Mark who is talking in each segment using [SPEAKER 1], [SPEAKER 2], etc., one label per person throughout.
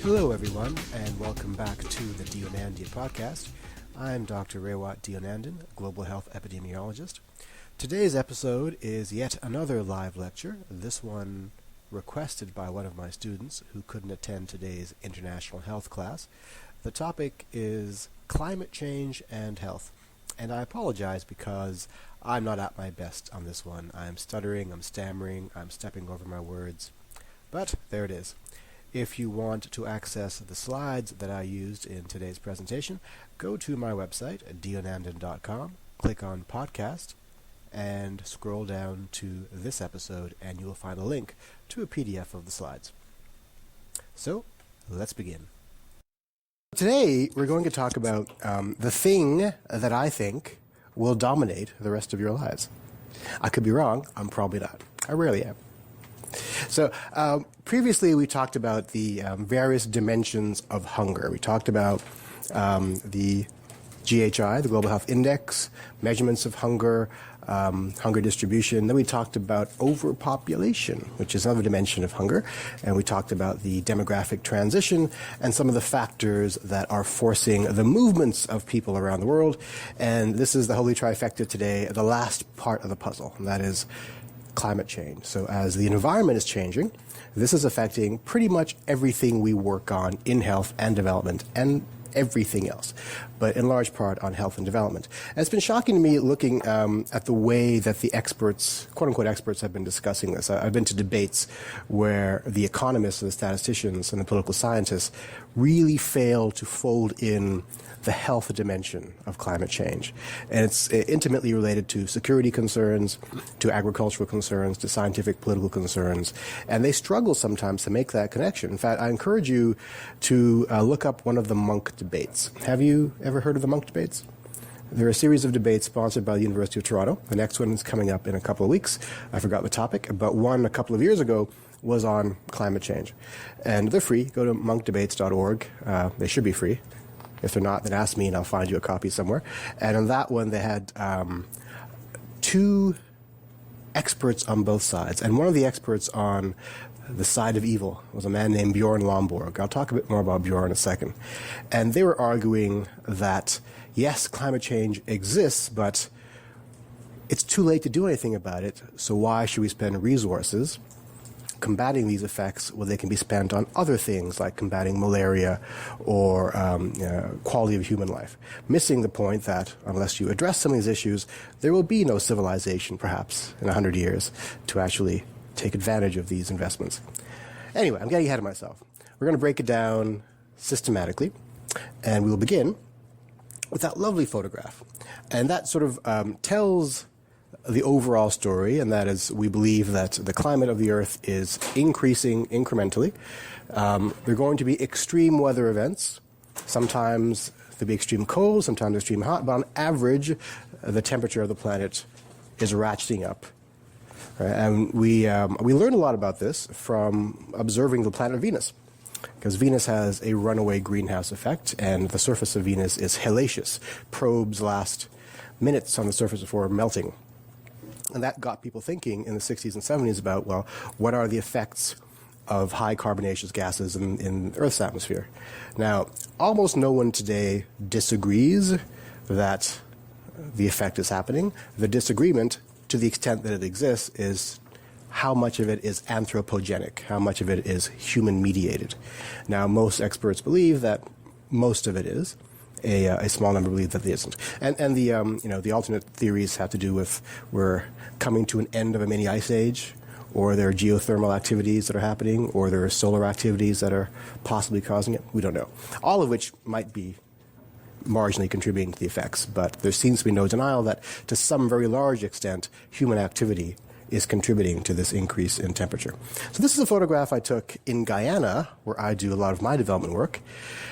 [SPEAKER 1] Hello, everyone, and welcome back to the Deonandian podcast. I'm Dr. Rewat Deonandan, Global Health Epidemiologist. Today's episode is yet another live lecture, this one requested by one of my students who couldn't attend today's international health class. The topic is climate change and health, and I apologize because I'm not at my best on this one. I'm stuttering, I'm stammering, I'm stepping over my words, but there it is. If you want to access the slides that I used in today's presentation, go to my website, deonandan.com, click on Podcast, and scroll down to this episode, and you will find a link to a PDF of the slides. So, let's begin. Today, we're going to talk about the thing that I think will dominate the rest of your lives. I could be wrong. I'm probably not. I rarely am. So, previously we talked about the various dimensions of hunger. We talked about the GHI, the Global Health Index, measurements of hunger, hunger distribution. Then we talked about overpopulation, which is another dimension of hunger. And we talked about the demographic transition and some of the factors that are forcing the movements of people around the world. And this is the holy trifecta today, the last part of the puzzle, and that is climate change. So as the environment is changing, this is affecting pretty much everything we work on in health and development and everything else, but in large part on health and development. And it's been shocking to me looking at the way that the experts, quote-unquote experts, have been discussing this. I've been to debates where the economists and the statisticians and the political scientists really fail to fold in the health dimension of climate change. And it's intimately related to security concerns, to agricultural concerns, to scientific political concerns. And they struggle sometimes to make that connection. In fact, I encourage you to look up one of the Munk debates. Have you ever heard of the Munk debates? They're a series of debates sponsored by the University of Toronto. The next one is coming up in a couple of weeks. I forgot the topic, but one a couple of years ago was on climate change. And they're free. Go to monkdebates.org. They should be free. If they're not, then ask me and I'll find you a copy somewhere. And on that one, they had two experts on both sides. And one of the experts on the side of evil was a man named Bjorn Lomborg. I'll talk a bit more about Bjorn in a second. And they were arguing that, yes, climate change exists, but it's too late to do anything about it. So why should we spend resources combating these effects when they can be spent on other things like combating malaria or quality of human life, missing the point that unless you address some of these issues, there will be no civilization, perhaps, in 100 years to actually take advantage of these investments. Anyway, I'm getting ahead of myself. We're going to break it down systematically, and we'll begin with that lovely photograph. And that sort of tells the overall story, and that is we believe that the climate of the Earth is increasing incrementally. There are going to be extreme weather events. Sometimes there'll be extreme cold, sometimes extreme hot, but on average, the temperature of the planet is ratcheting up. Right? And we learned a lot about this from observing the planet Venus, because Venus has a runaway greenhouse effect, and the surface of Venus is hellacious. Probes last minutes on the surface before melting. And that got people thinking in the 60s and 70s about, well, what are the effects of high carbonaceous gases in Earth's atmosphere? Now, almost no one today disagrees that the effect is happening. The disagreement, to the extent that it exists, is how much of it is anthropogenic, how much of it is human-mediated. Now, most experts believe that most of it is. A small number believe that it isn't. And the alternate theories have to do with we're coming to an end of a mini ice age, or there are geothermal activities that are happening, or there are solar activities that are possibly causing it. We don't know. All of which might be marginally contributing to the effects, but there seems to be no denial that to some very large extent, human activity is contributing to this increase in temperature. So this is a photograph I took in Guyana, where I do a lot of my development work,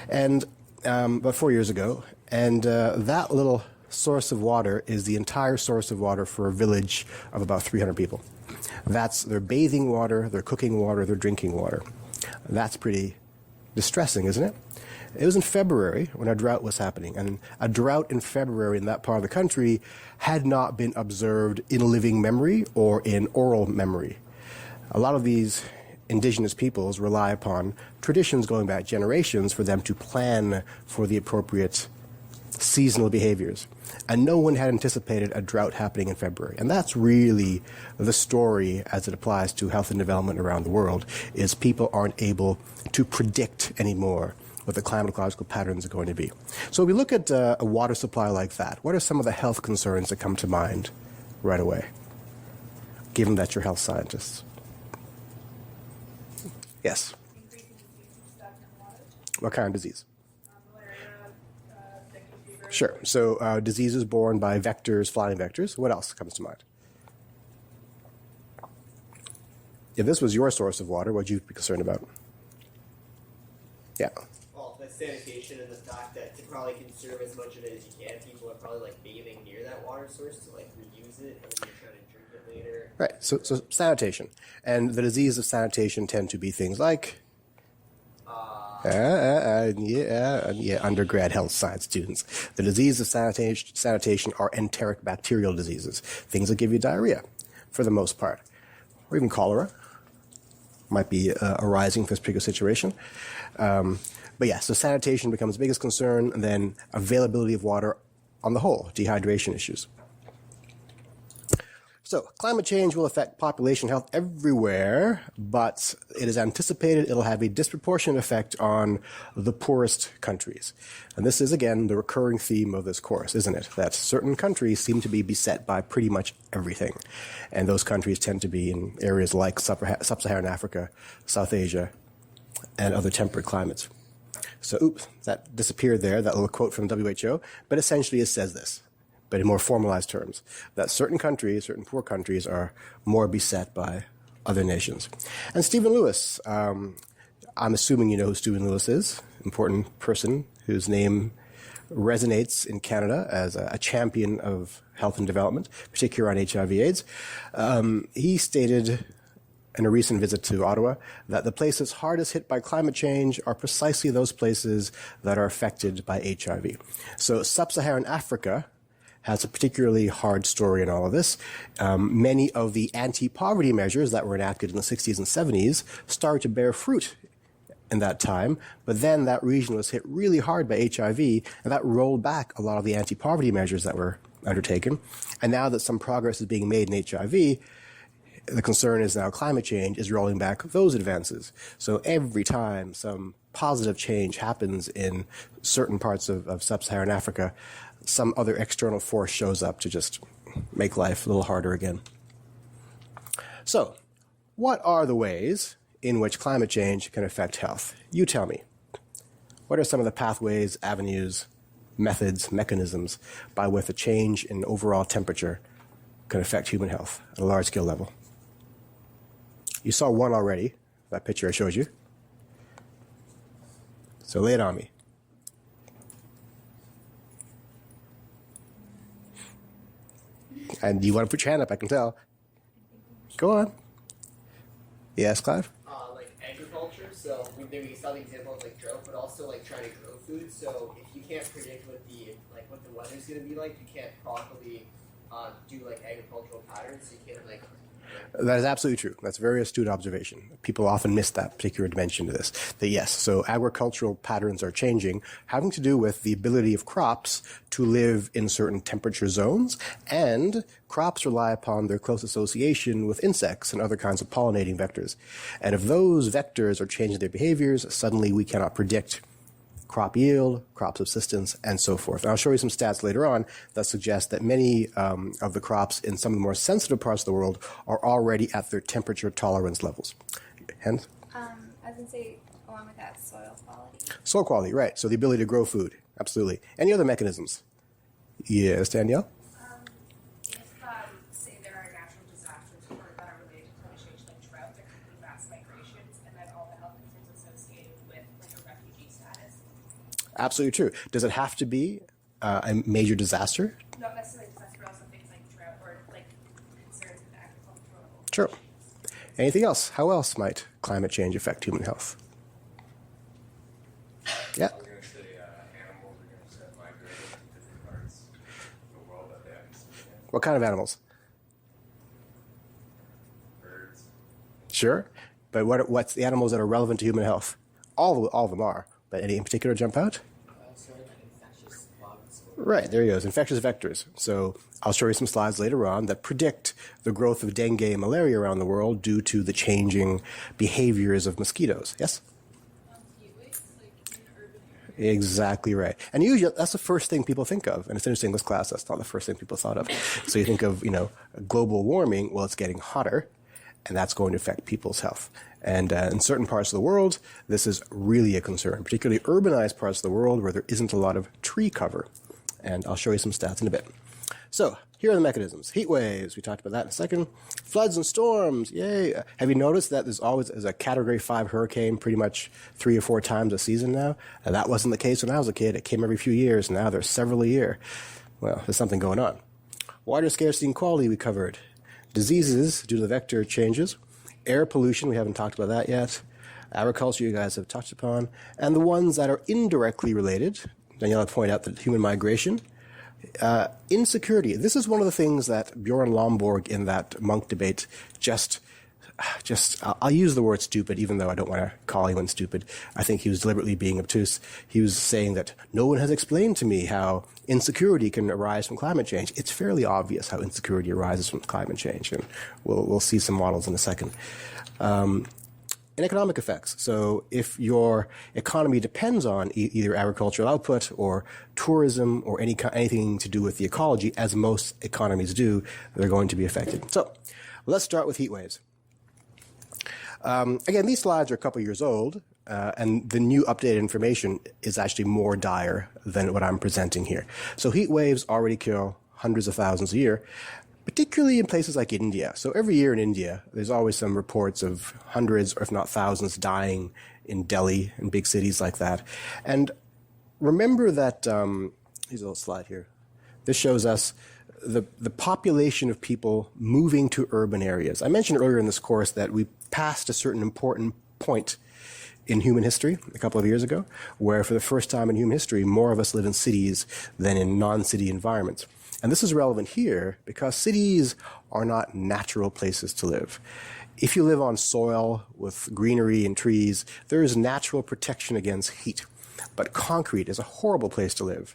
[SPEAKER 1] and about 4 years ago, and that little source of water is the entire source of water for a village of about 300 people. That's their bathing water, their cooking water, their drinking water. That's pretty distressing, isn't it? It was in February when a drought was happening, and a drought in February in that part of the country had not been observed in living memory or in oral memory. A lot of these indigenous peoples rely upon traditions going back generations for them to plan for the appropriate seasonal behaviors. And no one had anticipated a drought happening in February. And that's really the story as it applies to health and development around the world, is people aren't able to predict anymore what the climatological patterns are going to be. So if we look at a water supply like that, what are some of the health concerns that come to mind right away, given that you're health scientists? Yes?
[SPEAKER 2] Increasing disease stuck in water.
[SPEAKER 1] What kind of disease?
[SPEAKER 2] Malaria, dengue fever.
[SPEAKER 1] Sure. So diseases borne by vectors, flying vectors. What else comes to mind? If this was your source of water, what would you be concerned about? Yeah.
[SPEAKER 3] Well, the sanitation and the fact that to probably conserve as much of it as you can, people are probably like bathing near that water source to like reuse it, and then you're trying to drink it later.
[SPEAKER 1] Right. So sanitation. And the diseases of sanitation tend to be things like undergrad health science students. The diseases of sanitation are enteric bacterial diseases, things that give you diarrhea, for the most part, or even cholera might be arising for this particular situation. But yeah, so sanitation becomes the biggest concern, and then availability of water on the whole, dehydration issues. So climate change will affect population health everywhere, but it is anticipated it'll have a disproportionate effect on the poorest countries. And this is, again, the recurring theme of this course, isn't it? That certain countries seem to be beset by pretty much everything. And those countries tend to be in areas like sub-Saharan Africa, South Asia, and other temperate climates. So, oops, that disappeared there, that little quote from WHO, but essentially it says this, but in more formalized terms, that certain countries, certain poor countries, are more beset by other nations. And Stephen Lewis, I'm assuming you know who Stephen Lewis is, important person whose name resonates in Canada as a champion of health and development, particularly on HIV/AIDS. He stated in a recent visit to Ottawa that the places hardest hit by climate change are precisely those places that are affected by HIV. So sub-Saharan Africa has a particularly hard story in all of this. Many of the anti-poverty measures that were enacted in the 60s and 70s started to bear fruit in that time, but then that region was hit really hard by HIV, and that rolled back a lot of the anti-poverty measures that were undertaken. And now that some progress is being made in HIV, the concern is now climate change is rolling back those advances. So every time some positive change happens in certain parts of sub-Saharan Africa, some other external force shows up to just make life a little harder again. So, what are the ways in which climate change can affect health? You tell me. What are some of the pathways, avenues, methods, mechanisms by which a change in overall temperature can affect human health at a large-scale level? You saw one already, that picture I showed you. So lay it on me. And you want to put your hand up, I can tell. Go on. Yes, Clive?
[SPEAKER 3] Like agriculture, so we saw the example of like drought, but also like trying to grow food. So if you can't predict what the weather's going to be like, you can't properly do like agricultural patterns. So you can't like.
[SPEAKER 1] That is absolutely true. That's a very astute observation. People often miss that particular dimension to this. That yes, so agricultural patterns are changing, having to do with the ability of crops to live in certain temperature zones, and crops rely upon their close association with insects and other kinds of pollinating vectors. And if those vectors are changing their behaviors, suddenly we cannot predict crop yield, crop subsistence, and so forth. And I'll show you some stats later on that suggest that many of the crops in some of the more sensitive parts of the world are already at their temperature tolerance levels. Hence?
[SPEAKER 2] I was going to say, along with that, soil quality.
[SPEAKER 1] Soil quality, right. So the ability to grow food, absolutely. Any other mechanisms? Yes, Danielle?
[SPEAKER 4] If, say, there are natural disasters that are related to climate change, like drought, there could be mass migrations, and then all the health concerns associated with like a refugee status.
[SPEAKER 1] Absolutely true. Does it have to be a major disaster?
[SPEAKER 4] Not necessarily disaster, but also things like drought or like concerns with agricultural.
[SPEAKER 1] Sure. Anything else? How else might climate change affect human health? Yeah.
[SPEAKER 5] I was going to say animals are going to start migrating to different parts of the world that they haven't seen yet.
[SPEAKER 1] What kind of animals?
[SPEAKER 5] Birds.
[SPEAKER 1] Sure. But what's the animals that are relevant to human health? All of them are. But any in particular jump out?
[SPEAKER 3] Sort of like infectious bugs.
[SPEAKER 1] Right, there he goes, infectious vectors. So I'll show you some slides later on that predict the growth of dengue and malaria around the world due to the changing behaviors of mosquitoes. Yes?
[SPEAKER 2] Heat waves, like in urban areas.
[SPEAKER 1] Exactly right. And usually that's the first thing people think of. And it's interesting, this class, that's not the first thing people thought of. So you think of, global warming, well, it's getting hotter, and that's going to affect people's health. And in certain parts of the world, this is really a concern, particularly urbanized parts of the world where there isn't a lot of tree cover. And I'll show you some stats in a bit. So here are the mechanisms. Heat waves, we talked about that in a second. Floods and storms, yay. Have you noticed that there's always a Category 5 hurricane pretty much 3 or 4 times a season now? And that wasn't the case when I was a kid. It came every few years, and now there's several a year. Well, there's something going on. Water scarcity and quality we covered. Diseases due to the vector changes. Air pollution, we haven't talked about that yet. Agriculture, you guys have touched upon. And the ones that are indirectly related, Daniela pointed out that human migration. Insecurity. This is one of the things that Bjorn Lomborg in that monk debate I'll use the word stupid, even though I don't want to call anyone stupid. I think he was deliberately being obtuse. He was saying that no one has explained to me how insecurity can arise from climate change. It's fairly obvious how insecurity arises from climate change, and we'll see some models in a second. And economic effects. So if your economy depends on either agricultural output or tourism or anything to do with the ecology, as most economies do, they're going to be affected. So let's start with heat waves. Again, these slides are a couple years old, and the new updated information is actually more dire than what I'm presenting here. So heat waves already kill hundreds of thousands a year, particularly in places like India. So every year in India, there's always some reports of hundreds or if not thousands dying in Delhi and big cities like that. And remember that, here's a little slide here. This shows us the population of people moving to urban areas. I mentioned earlier in this course that we passed a certain important point in human history a couple of years ago, where for the first time in human history, more of us live in cities than in non-city environments. And this is relevant here because cities are not natural places to live. If you live on soil with greenery and trees, there is natural protection against heat. But concrete is a horrible place to live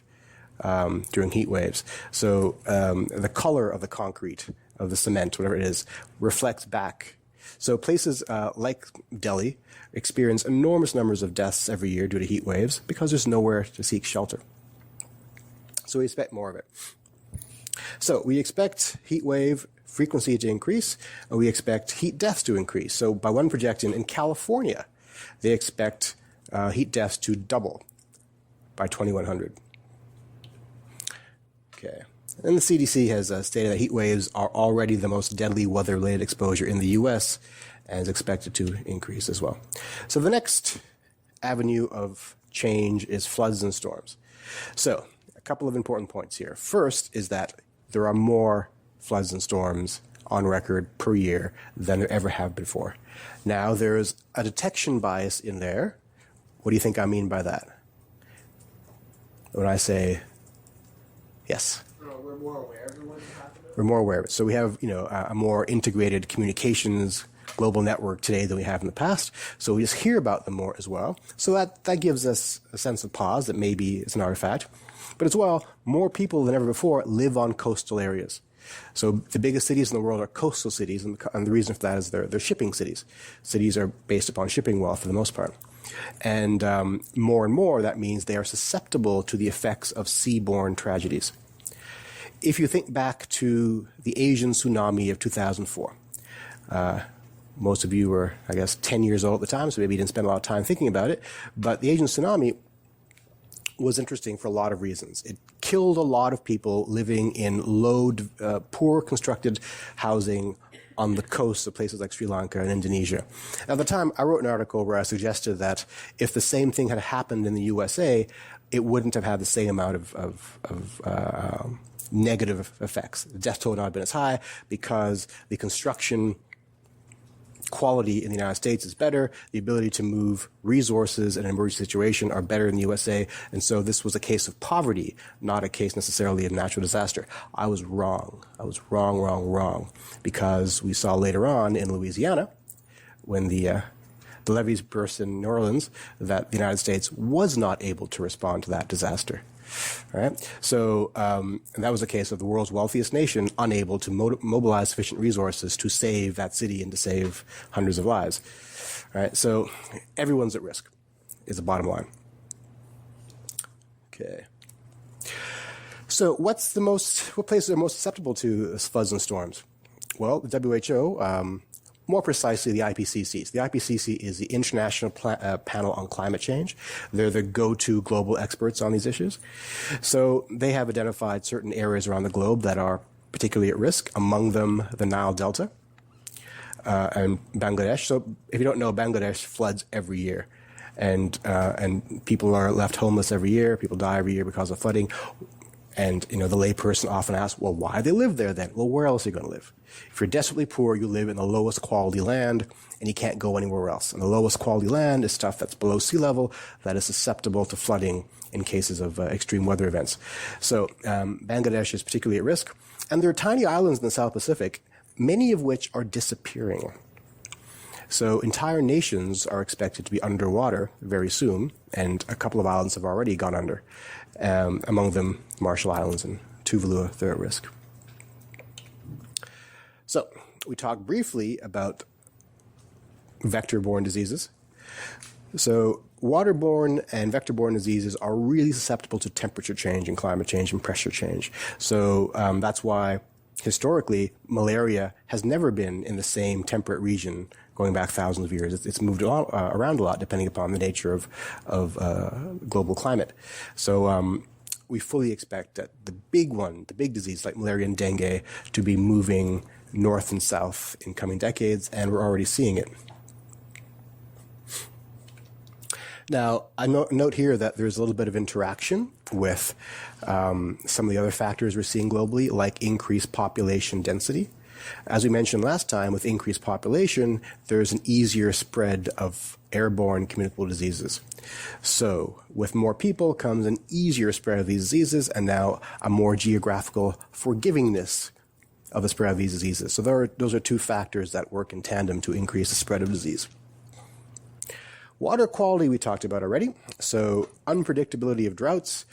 [SPEAKER 1] during heat waves. So the color of the concrete, of the cement, whatever it is, reflects back. So places like Delhi experience enormous numbers of deaths every year due to heat waves because there's nowhere to seek shelter. So we expect more of it. So we expect heat wave frequency to increase, and we expect heat deaths to increase. So by one projection in California, they expect heat deaths to double by 2100. Okay. And the CDC has stated that heat waves are already the most deadly weather-related exposure in the U.S. and is expected to increase as well. So the next avenue of change is floods and storms. So a couple of important points here. First is that there are more floods and storms on record per year than there ever have before. Now, there's a detection bias in there. What do you think I mean by that? When I say yes.
[SPEAKER 3] We're more aware of the ones that happen.
[SPEAKER 1] We're more aware of it. So we have, a more integrated communications global network today than we have in the past. So we just hear about them more as well. So that gives us a sense of pause that maybe it's an artifact. But as well, more people than ever before live on coastal areas. So the biggest cities in the world are coastal cities, and the reason for that is they're shipping cities. Cities are based upon shipping wealth for the most part. And more and more, that means they are susceptible to the effects of seaborne tragedies. If you think back to the Asian tsunami of 2004, most of you were, 10 years old at the time, so maybe you didn't spend a lot of time thinking about it. But the Asian tsunami was interesting for a lot of reasons. It killed a lot of people living in poor constructed housing on the coast of places like Sri Lanka and Indonesia. At the time, I wrote an article where I suggested that if the same thing had happened in the USA, it wouldn't have had the same amount of negative effects. The death toll would not have been as high because the construction quality in the United States is better. The ability to move resources in an emergency situation are better in the USA. And so this was a case of poverty, not a case necessarily of natural disaster. I was wrong. I was wrong. Because we saw later on in Louisiana, when the levees burst in New Orleans, that the United States was not able to respond to that disaster. All right? So and that was the case of the world's wealthiest nation unable to mobilize sufficient resources to save that city and to save hundreds of lives. All right? So everyone's at risk is the bottom line. Okay. So what places are most susceptible to floods and storms? Well, the WHO, more precisely the IPCC. So the IPCC is the International Panel on Climate Change. They're the go-to global experts on these issues. So they have identified certain areas around the globe that are particularly at risk, among them the Nile Delta and Bangladesh. So if you don't know, Bangladesh floods every year. And people are left homeless every year. People die every year because of flooding. And, the layperson often asks, well, why do they live there then? Well, where else are you going to live? If you're desperately poor, you live in the lowest quality land, and you can't go anywhere else. And the lowest quality land is stuff that's below sea level that is susceptible to flooding in cases of extreme weather events. So Bangladesh is particularly at risk. And there are tiny islands in the South Pacific, many of which are disappearing. So entire nations are expected to be underwater very soon, and a couple of islands have already gone under. Among them, Marshall Islands and Tuvalu, they're at risk. So we talked briefly about vector-borne diseases. So waterborne and vector-borne diseases are really susceptible to temperature change and climate change and pressure change. So that's why historically malaria has never been in the same temperate region going back thousands of years. It's moved around a lot depending upon the nature of global climate. So we fully expect that the big disease like malaria and dengue to be moving north and south in coming decades, and we're already seeing it. Now, I note here that there's a little bit of interaction with some of the other factors we're seeing globally, like increased population density. As we mentioned last time, with increased population, there's an easier spread of airborne communicable diseases. So with more people comes an easier spread of these diseases, and now a more geographical forgivingness of the spread of these diseases. So those are two factors that work in tandem to increase the spread of disease. Water quality we talked about already. So unpredictability of droughts,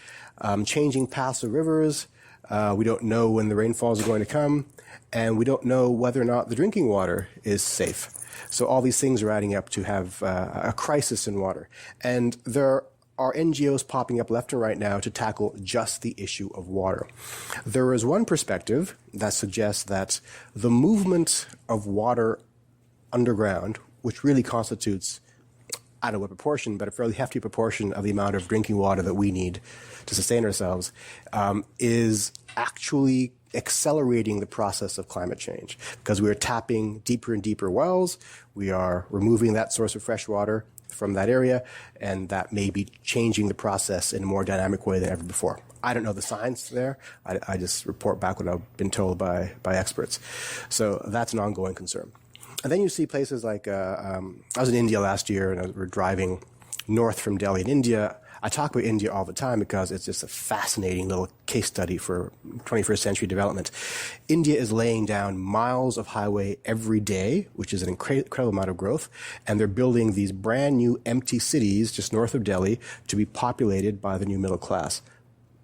[SPEAKER 1] changing paths of rivers. We don't know when the rainfalls are going to come, and we don't know whether or not the drinking water is safe. So all these things are adding up to have a crisis in water. And there are NGOs popping up left and right now to tackle just the issue of water. There is one perspective that suggests that the movement of water underground, which really constitutes, I don't know what proportion, but a fairly hefty proportion of the amount of drinking water that we need to sustain ourselves, is actually accelerating the process of climate change, because we are tapping deeper and deeper wells. We are removing that source of fresh water from that area, and that may be changing the process in a more dynamic way than ever before. I don't know the science there. I just report back what I've been told by experts. So that's an ongoing concern. And then you see places like, I was in India last year, and we were driving north from Delhi in India. I talk about India all the time because it's just a fascinating little case study for 21st century development. India is laying down miles of highway every day, which is an incredible amount of growth, and they're building these brand new empty cities just north of Delhi to be populated by the new middle class.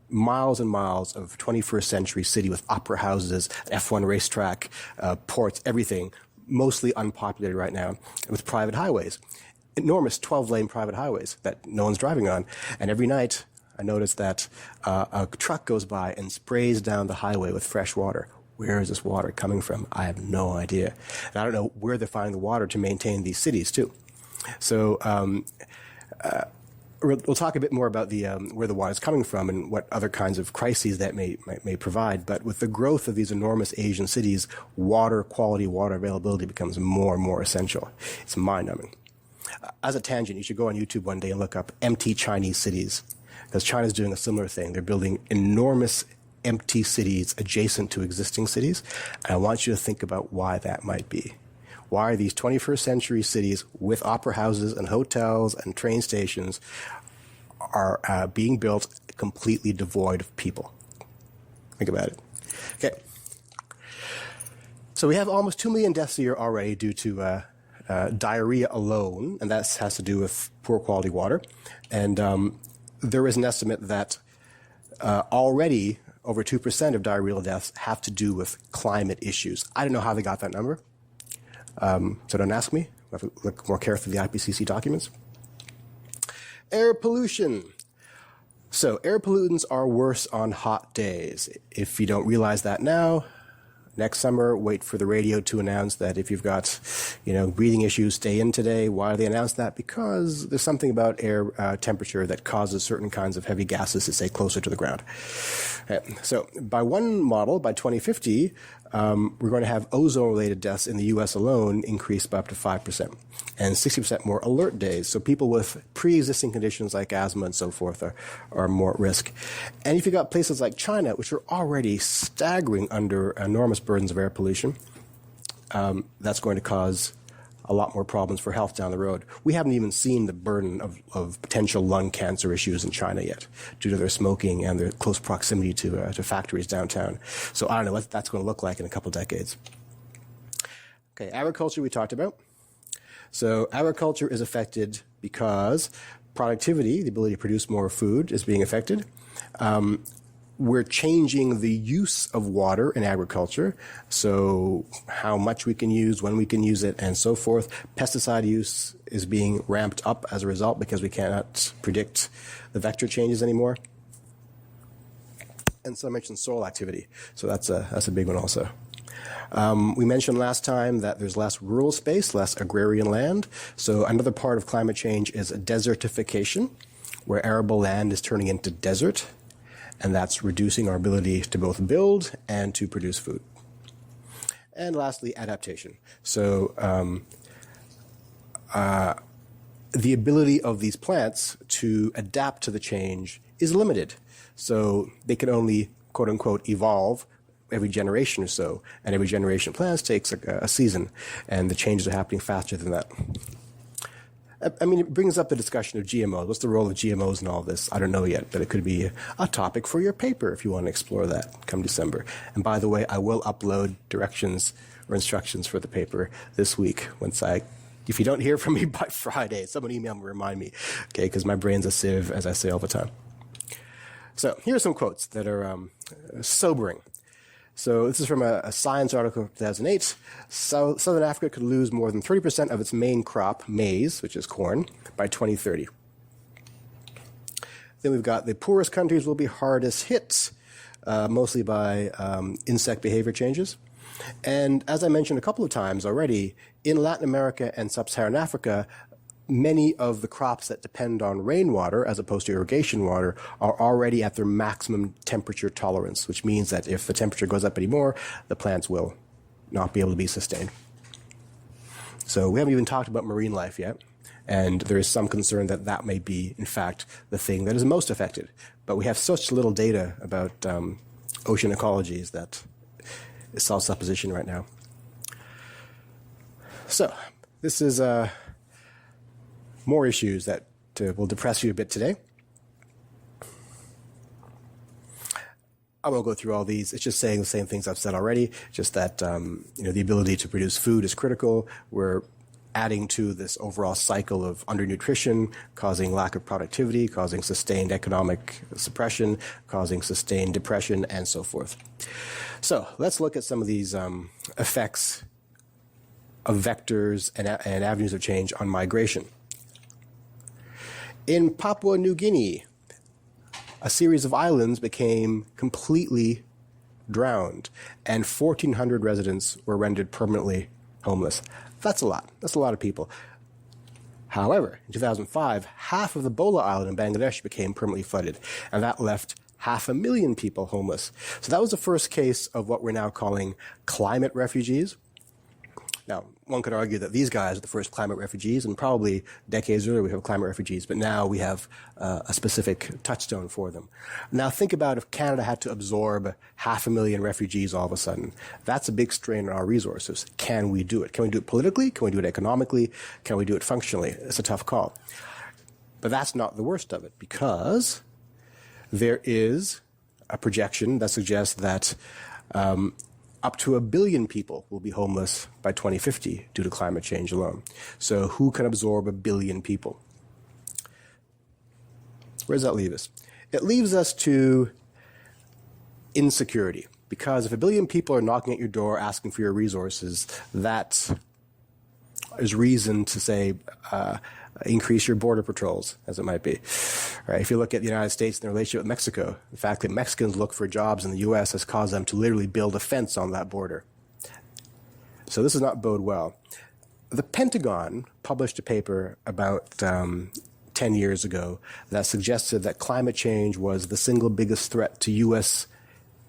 [SPEAKER 1] Miles and miles of 21st century city with opera houses, F1 racetrack, ports, everything, mostly unpopulated right now, with private highways. Enormous 12-lane private highways that no one's driving on. And every night, I notice that a truck goes by and sprays down the highway with fresh water. Where is this water coming from? I have no idea. And I don't know where they're finding the water to maintain these cities, too. So we'll talk a bit more about the where the water is coming from and what other kinds of crises that may provide. But with the growth of these enormous Asian cities, water quality, water availability becomes more and more essential. It's mind-numbing. As a tangent, you should go on YouTube one day and look up empty Chinese cities, because China's doing a similar thing. They're building enormous empty cities adjacent to existing cities, and I want you to think about why that might be. Why are these 21st century cities with opera houses and hotels and train stations are being built completely devoid of people? Think about it. Okay. So we have almost 2 million deaths a year already due to diarrhea alone, and that has to do with poor quality water. And there is an estimate that already over 2% of diarrheal deaths have to do with climate issues. I don't know how they got that number, so don't ask me. We'll have to look more carefully at the IPCC documents. Air pollution. So air pollutants are worse on hot days. If you don't realize that now, next summer, wait for the radio to announce that if you've got, breathing issues, stay in today. Why do they announce that? Because there's something about air temperature that causes certain kinds of heavy gases to stay closer to the ground. So by one model, by 2050, we're going to have ozone-related deaths in the U.S. alone increase by up to 5%, and 60% more alert days. So people with pre-existing conditions like asthma and so forth are more at risk. And if you've got places like China, which are already staggering under enormous burdens of air pollution, that's going to cause a lot more problems for health down the road. We haven't even seen the burden of potential lung cancer issues in China yet due to their smoking and their close proximity to factories downtown. So I don't know what that's going to look like in a couple decades. Okay, agriculture we talked about. So agriculture is affected because productivity, the ability to produce more food, is being affected. We're changing the use of water in agriculture, so how much we can use, when we can use it, and so forth. Pesticide use is being ramped up as a result because we cannot predict the vector changes anymore. And so I mentioned soil activity, so that's a big one also. We mentioned last time that there's less rural space, less agrarian land. So another part of climate change is desertification, where arable land is turning into desert. And that's reducing our ability to both build and to produce food. And lastly, adaptation. So the ability of these plants to adapt to the change is limited. So they can only, quote unquote, evolve every generation or so. And every generation of plants takes a season. And the changes are happening faster than that. I mean, it brings up the discussion of GMOs. What's the role of GMOs in all this? I don't know yet, but it could be a topic for your paper if you want to explore that come December. And by the way, I will upload directions or instructions for the paper this week if you don't hear from me by Friday, someone email me, remind me, okay, because my brain's a sieve, as I say all the time. So here are some quotes that are sobering. So this is from a Science article from 2008. Southern Africa could lose more than 30% of its main crop, maize, which is corn, by 2030. Then we've got the poorest countries will be hardest hit, mostly by insect behavior changes. And as I mentioned a couple of times already, in Latin America and Sub-Saharan Africa, many of the crops that depend on rainwater as opposed to irrigation water are already at their maximum temperature tolerance, which means that if the temperature goes up anymore, the plants will not be able to be sustained. So we haven't even talked about marine life yet, and there is some concern that that may be, in fact, the thing that is most affected. But we have such little data about ocean ecologies that it's all supposition right now. So this is more issues that will depress you a bit today. I won't go through all these. It's just saying the same things I've said already, just that the ability to produce food is critical. We're adding to this overall cycle of undernutrition, causing lack of productivity, causing sustained economic suppression, causing sustained depression, and so forth. So let's look at some of these effects of vectors and avenues of change on migration. In Papua New Guinea, a series of islands became completely drowned, and 1,400 residents were rendered permanently homeless. That's a lot. That's a lot of people. However, in 2005, half of the Bola Island in Bangladesh became permanently flooded, and that left 500,000 people homeless. So that was the first case of what we're now calling climate refugees. Now, one could argue that these guys are the first climate refugees, and probably decades earlier we have climate refugees, but now we have a specific touchstone for them. Now, think about if Canada had to absorb 500,000 refugees all of a sudden. That's a big strain on our resources. Can we do it? Can we do it politically? Can we do it economically? Can we do it functionally? It's a tough call. But that's not the worst of it, because there is a projection that suggests that up to 1 billion people will be homeless by 2050 due to climate change alone. So who can absorb 1 billion people? Where does that leave us? It leaves us to insecurity. Because if 1 billion people are knocking at your door asking for your resources, that is reason to say increase your border patrols, as it might be. Right? If you look at the United States and their relationship with Mexico, the fact that Mexicans look for jobs in the U.S. has caused them to literally build a fence on that border. So this does not bode well. The Pentagon published a paper about 10 years ago that suggested that climate change was the single biggest threat to U.S.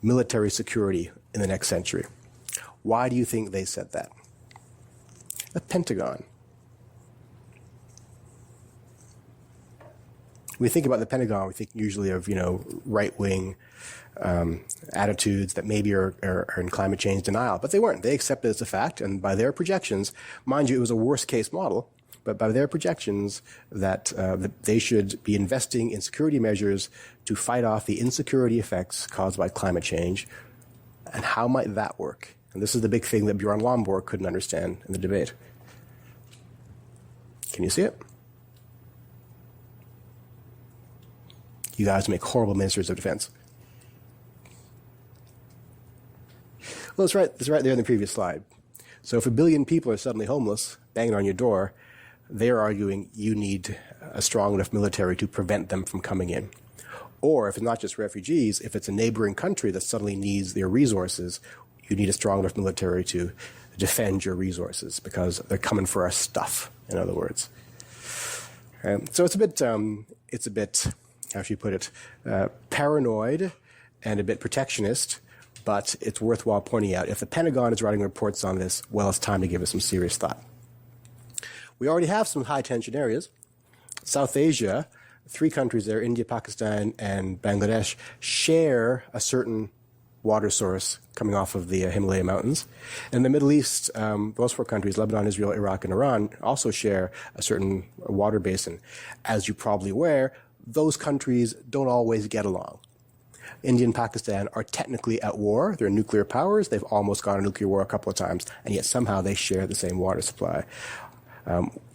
[SPEAKER 1] military security in the next century. Why do you think they said that? The Pentagon. When we think about the Pentagon, we think usually of, right-wing attitudes that maybe are in climate change denial. But they weren't. They accepted it as a fact, and by their projections, mind you, it was a worst-case model, but by their projections that they should be investing in security measures to fight off the insecurity effects caused by climate change. And how might that work? And this is the big thing that Bjorn Lomborg couldn't understand in the debate. Can you see it? You guys make horrible ministers of defense. Well, it's right there in the previous slide. So if 1 billion people are suddenly homeless, banging on your door, they're arguing you need a strong enough military to prevent them from coming in. Or if it's not just refugees, if it's a neighboring country that suddenly needs their resources, you need a strong enough military to defend your resources because they're coming for our stuff, in other words. So it's a bit, how should you put it, paranoid and a bit protectionist, but it's worthwhile pointing out. If the Pentagon is writing reports on this, well, it's time to give it some serious thought. We already have some high-tension areas. South Asia, 3 countries there, India, Pakistan, and Bangladesh, share a certain water source coming off of the Himalaya mountains. In the Middle East, those 4 countries, Lebanon, Israel, Iraq, and Iran, also share a certain water basin. As you're probably aware, those countries don't always get along. India and Pakistan are technically at war. They're nuclear powers. They've almost gone to nuclear war a couple of times, and yet somehow they share the same water supply.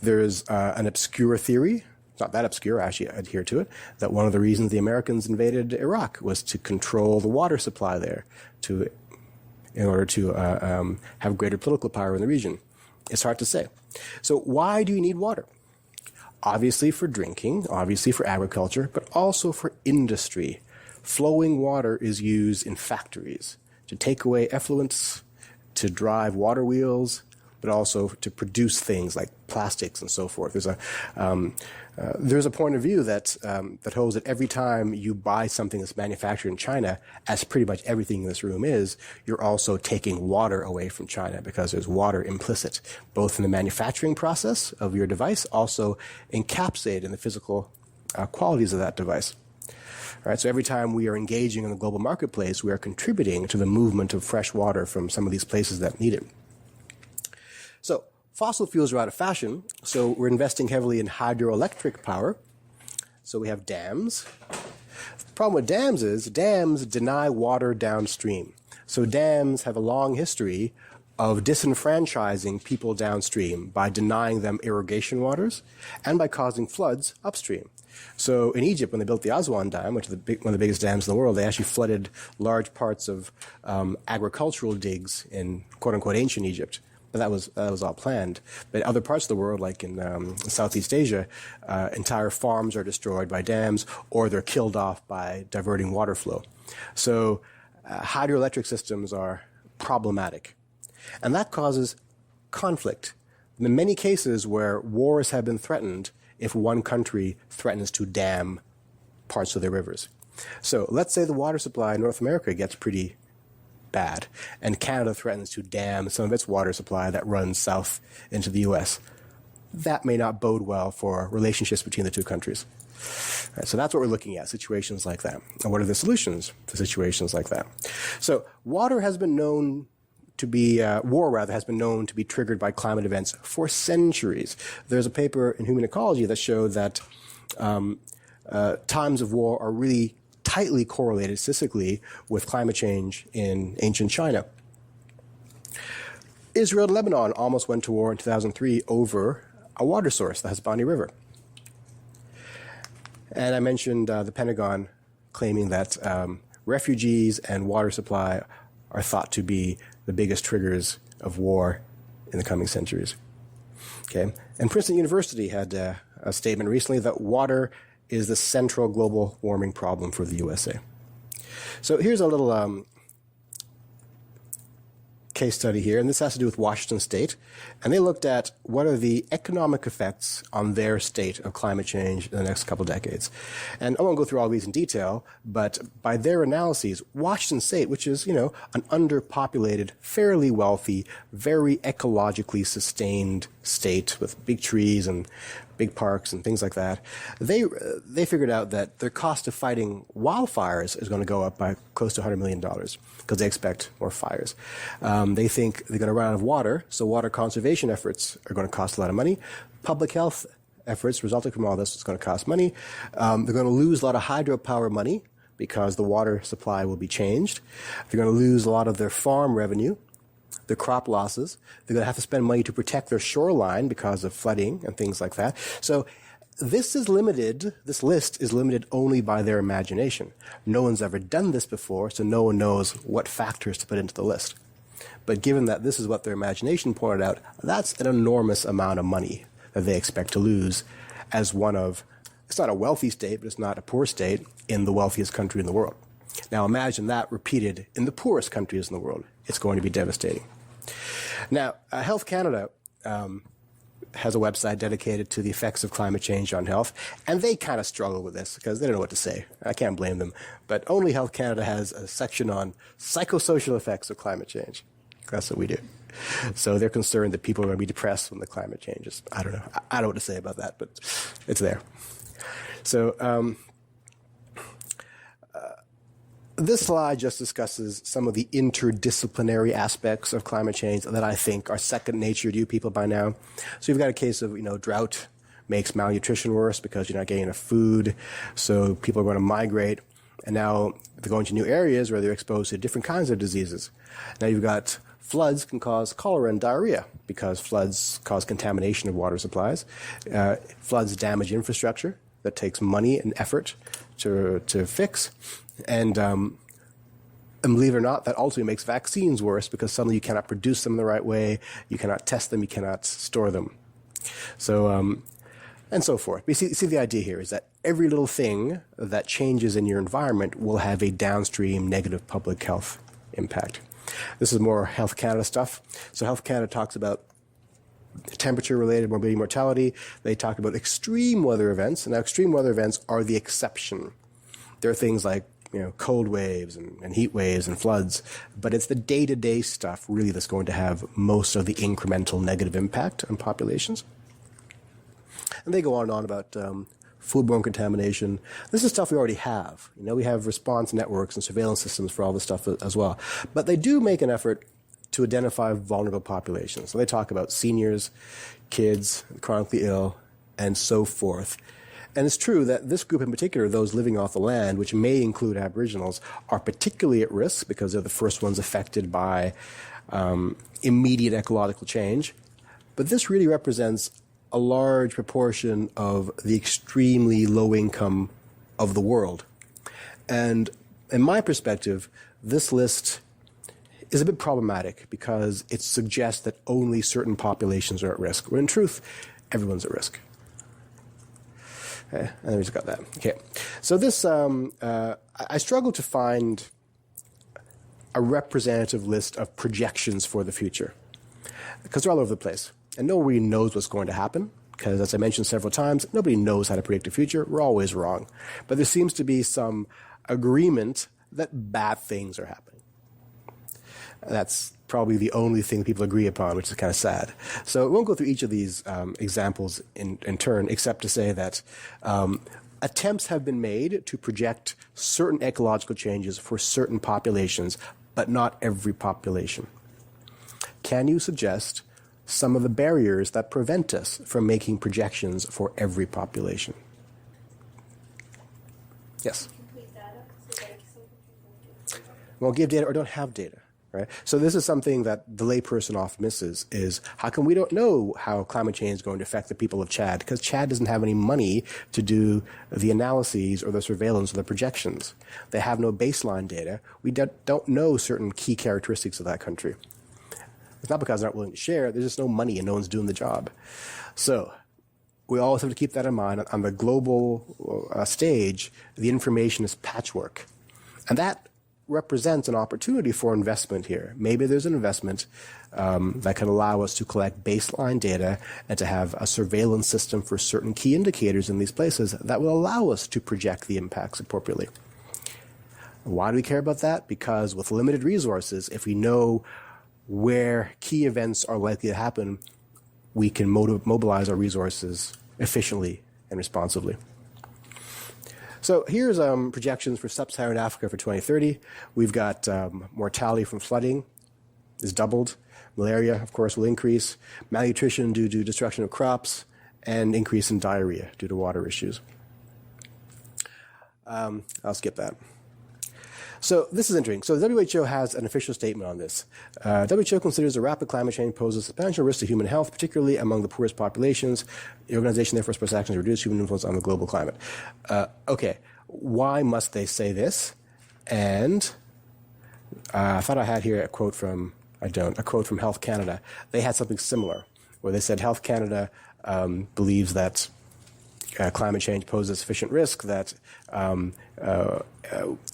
[SPEAKER 1] There's an obscure theory, not that obscure, I actually adhere to it, that one of the reasons the Americans invaded Iraq was to control the water supply there in order to have greater political power in the region. It's hard to say. So why do you need water? Obviously for drinking, obviously for agriculture, but also for industry. Flowing water is used in factories to take away effluents, to drive water wheels, but also to produce things like plastics and so forth. There's a point of view that holds that every time you buy something that's manufactured in China, as pretty much everything in this room is, you're also taking water away from China because there's water implicit, both in the manufacturing process of your device, also encapsulated in the physical qualities of that device. All right, so every time we are engaging in the global marketplace, we are contributing to the movement of fresh water from some of these places that need it. So fossil fuels are out of fashion, so we're investing heavily in hydroelectric power. So we have dams. The problem with dams is dams deny water downstream. So dams have a long history of disenfranchising people downstream by denying them irrigation waters and by causing floods upstream. So in Egypt, when they built the Aswan Dam, which is one of the biggest dams in the world, they actually flooded large parts of agricultural digs in quote-unquote ancient Egypt. But that was all planned. But other parts of the world, like in Southeast Asia, entire farms are destroyed by dams or they're killed off by diverting water flow. So hydroelectric systems are problematic. And that causes conflict. In many cases where wars have been threatened, if one country threatens to dam parts of their rivers. So let's say the water supply in North America gets pretty bad, and Canada threatens to dam some of its water supply that runs south into the U.S. That may not bode well for relationships between the two countries. Right, so that's what we're looking at, situations like that. And what are the solutions to situations like that? So water has been known to be, war has been known to be triggered by climate events for centuries. There's a paper in Human Ecology that showed that times of war are really tightly correlated statistically with climate change in ancient China. Israel and Lebanon almost went to war in 2003 over a water source, the Hasbani River. And I mentioned the Pentagon claiming that refugees and water supply are thought to be the biggest triggers of war in the coming centuries. Okay, and Princeton University had a statement recently that water is the central global warming problem for the USA. So here's a little case study here, and this has to do with Washington State. And they looked at what are the economic effects on their state of climate change in the next couple decades. And I won't go through all these in detail, but by their analyses, Washington State, which is, an underpopulated, fairly wealthy, very ecologically sustained state with big trees and big parks and things like that, they figured out that their cost of fighting wildfires is going to go up by close to $100 million because they expect more fires. They think they're going to run out of water, so water conservation efforts are going to cost a lot of money. Public health efforts resulting from all this is going to cost money. They're going to lose a lot of hydropower money because the water supply will be changed. They're going to lose a lot of their farm revenue, their crop losses. They're going to have to spend money to protect their shoreline because of flooding and things like that. So this list is limited only by their imagination. No one's ever done this before, so no one knows what factors to put into the list. But given that this is what their imagination pointed out, that's an enormous amount of money that they expect to lose as one of, it's not a wealthy state, but it's not a poor state in the wealthiest country in the world. Now imagine that repeated in the poorest countries in the world. It's going to be devastating. Now, Health Canada has a website dedicated to the effects of climate change on health, and they kind of struggle with this because they don't know what to say. I can't blame them. But only Health Canada has a section on psychosocial effects of climate change. That's what we do. So they're concerned that people are going to be depressed when the climate changes. I don't know. I don't know what to say about that, but it's there. So this slide just discusses some of the interdisciplinary aspects of climate change that I think are second nature to you people by now. So you've got a case of, drought makes malnutrition worse because you're not getting enough food. So people are going to migrate. And now they're going to new areas where they're exposed to different kinds of diseases. Now you've got floods can cause cholera and diarrhea because floods cause contamination of water supplies. Floods damage infrastructure that takes money and effort to fix. And believe it or not, that also makes vaccines worse because suddenly you cannot produce them the right way, you cannot test them, you cannot store them. So, and so forth. But you see the idea here is that every little thing that changes in your environment will have a downstream negative public health impact. This is more Health Canada stuff. So Health Canada talks about temperature-related morbidity and mortality. They talk about extreme weather events. And now extreme weather events are the exception. There are things like cold waves and heat waves and floods, but it's the day-to-day stuff really that's going to have most of the incremental negative impact on populations. And they go on and on about foodborne contamination. This is stuff we already have. We have response networks and surveillance systems for all this stuff as well. But they do make an effort to identify vulnerable populations. So they talk about seniors, kids, chronically ill, and so forth. And it's true that this group in particular, those living off the land, which may include Aboriginals, are particularly at risk because they're the first ones affected by immediate ecological change. But this really represents a large proportion of the extremely low income of the world. And in my perspective, this list is a bit problematic because it suggests that only certain populations are at risk, when in truth, everyone's at risk. Okay, and we just got that. Okay, so this, I struggle to find a representative list of projections for the future because they're all over the place. And nobody knows what's going to happen because, as I mentioned several times, nobody knows how to predict the future. We're always wrong. But there seems to be some agreement that bad things are happening. That's probably the only thing people agree upon, which is kind of sad. So we won't go through each of these examples in turn, except to say that attempts have been made to project certain ecological changes for certain populations, but not every population. Can you suggest some of the barriers that prevent us from making projections for every population? Yes?
[SPEAKER 2] Complete data. So like some countries won't do it.
[SPEAKER 1] Won't give data or don't have data. right? So this is something that the layperson often misses, is how come we don't know how climate change is going to affect the people of Chad? Because Chad doesn't have any money to do the analyses or the surveillance or the projections. They have no baseline data. We don't know certain key characteristics of that country. It's not because they're not willing to share. There's just no money and no one's doing the job. So we always have to keep that in mind. On the global stage, the information is patchwork. And that represents an opportunity for investment here. Maybe there's an investment that can allow us to collect baseline data and to have a surveillance system for certain key indicators in these places that will allow us to project the impacts appropriately. Why do we care about that? Because with limited resources, if we know where key events are likely to happen, we can mobilize our resources efficiently and responsibly. So here's projections for sub-Saharan Africa for 2030. We've got mortality from flooding is doubled. Malaria, of course, will increase. Malnutrition due to destruction of crops, and increase in diarrhea due to water issues. I'll skip that. So this is interesting. So the WHO has an official statement on this. WHO considers the rapid climate change poses substantial risk to human health, particularly among the poorest populations. The organization therefore supports actions to reduce human influence on the global climate. Okay, why must they say this? And I thought I had here a quote from, a quote from Health Canada. They had something similar, where they said Health Canada believes that climate change poses sufficient risk, that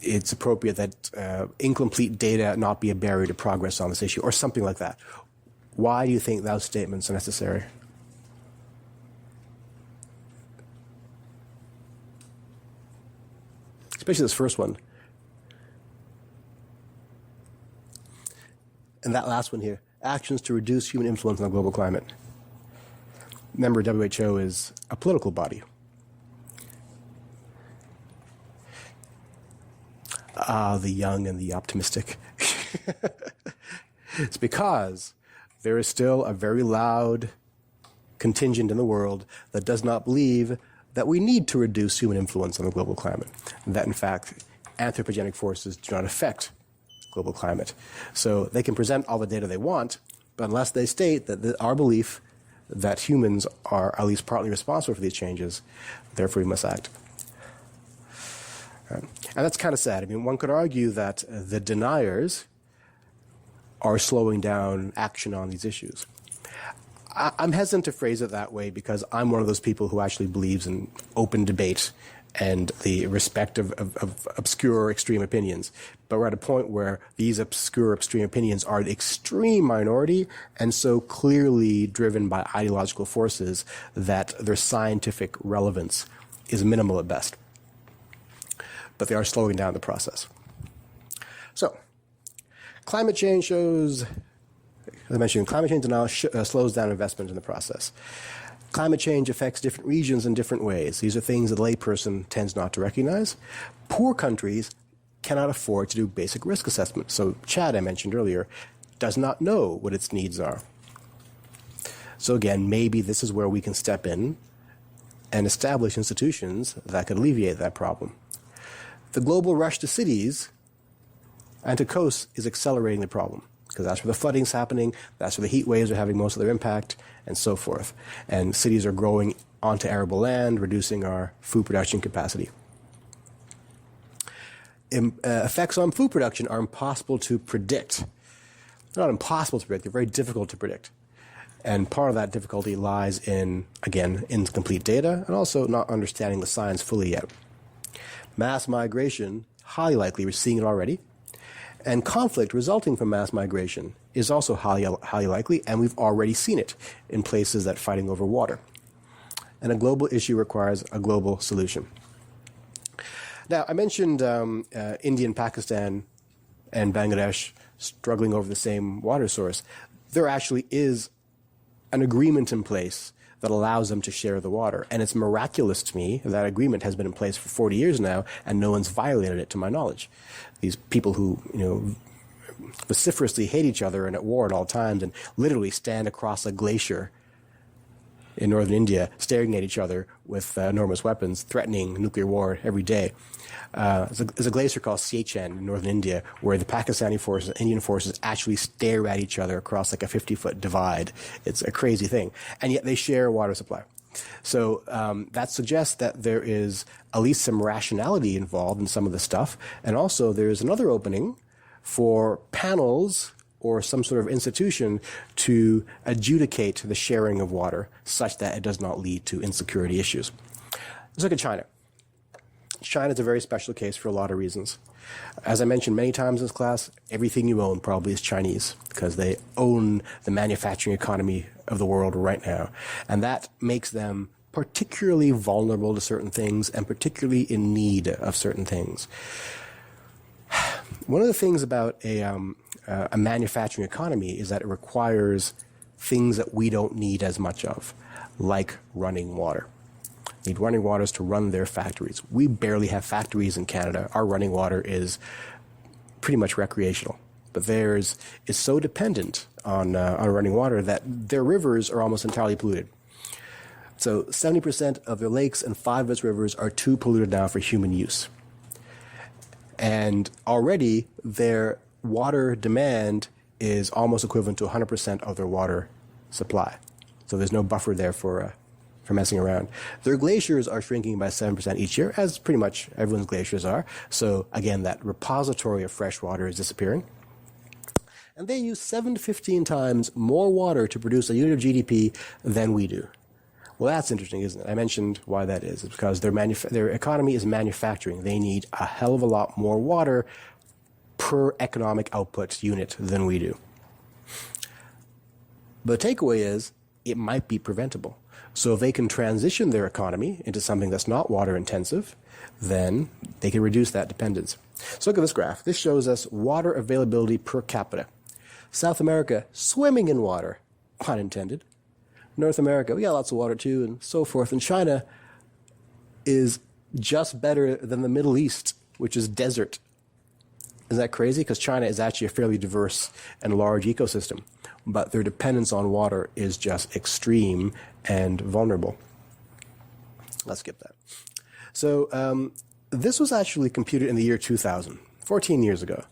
[SPEAKER 1] it's appropriate that incomplete data not be a barrier to progress on this issue, or something like that. Why do you think those statements are necessary? Especially this first one. And that last one here, actions to reduce human influence on the global climate. Remember, WHO is a political body. The young and the optimistic. It's because there is still a very loud contingent in the world that does not believe that we need to reduce human influence on the global climate. And that, in fact, anthropogenic forces do not affect global climate. So they can present all the data they want, but unless they state that our belief that humans are at least partly responsible for these changes, therefore we must act. And that's kind of sad. I mean, one could argue that the deniers are slowing down action on these issues. I'm hesitant to phrase it that way because I'm one of those people who actually believes in open debate and the respect of obscure extreme opinions. But we're at a point where these obscure extreme opinions are the extreme minority and so clearly driven by ideological forces that their scientific relevance is minimal at best. But they are slowing down the process. So, climate change shows, as I mentioned, climate change denial slows down investment in the process. Climate change affects different regions in different ways. These are things that a layperson tends not to recognize. Poor countries cannot afford to do basic risk assessment. So Chad, I mentioned earlier, does not know what its needs are. So again, maybe this is where we can step in and establish institutions that could alleviate that problem. The global rush to cities and to coasts is accelerating the problem, because that's where the flooding's happening, that's where the heat waves are having most of their impact, and so forth. And cities are growing onto arable land, reducing our food production capacity. Effects on food production are impossible to predict. They're not impossible to predict, they're very difficult to predict. And part of that difficulty lies in, again, incomplete data, and also not understanding the science fully yet. Mass migration, highly likely, we're seeing it already. And conflict resulting from mass migration is also highly likely, and we've already seen it in places that are fighting over water. And a global issue requires a global solution. Now, I mentioned India and Pakistan and Bangladesh struggling over the same water source. There actually is an agreement in place that allows them to share the water. And it's miraculous to me that agreement has been in place for 40 years now, and no one's violated it, to my knowledge. These people who, vociferously hate each other and at war at all times and literally stand across a glacier in northern India staring at each other with enormous weapons, threatening nuclear war every day. There's a glacier called Siachen in northern India where the Pakistani forces and Indian forces actually stare at each other across like a 50-foot divide. It's a crazy thing. And yet they share a water supply. So that suggests that there is at least some rationality involved in some of the stuff. And also there's another opening for panels or some sort of institution to adjudicate the sharing of water such that it does not lead to insecurity issues. Let's look at China. China is a very special case for a lot of reasons. As I mentioned many times in this class, everything you own probably is Chinese because they own the manufacturing economy of the world right now. And that makes them particularly vulnerable to certain things and particularly in need of certain things. One of the things about a manufacturing economy is that it requires things that we don't need as much of, like running water. Need running waters to run their factories. We barely have factories in Canada. Our running water is pretty much recreational. But theirs is so dependent on running water that their rivers are almost entirely polluted. So 70% of their lakes and 5 of its rivers are too polluted now for human use. And already their water demand is almost equivalent to 100% of their water supply. So there's no buffer there for messing around. Their glaciers are shrinking by 7% each year, as pretty much everyone's glaciers are. So again, that repository of fresh water is disappearing. And they use 7 to 15 times more water to produce a unit of GDP than we do. Well, that's interesting, isn't it? I mentioned why that is. It's because their economy is manufacturing. They need a hell of a lot more water per economic output unit than we do. But the takeaway is it might be preventable. So if they can transition their economy into something that's not water intensive, then they can reduce that dependence. So look at this graph. This shows us water availability per capita. South America, swimming in water, pun intended. North America, we got lots of water too, and so forth. And China is just better than the Middle East, which is desert. Isn't that crazy? Because China is actually a fairly diverse and large ecosystem, but their dependence on water is just extreme and vulnerable. Let's skip that. So this was actually computed in the year 2000, 14 years ago.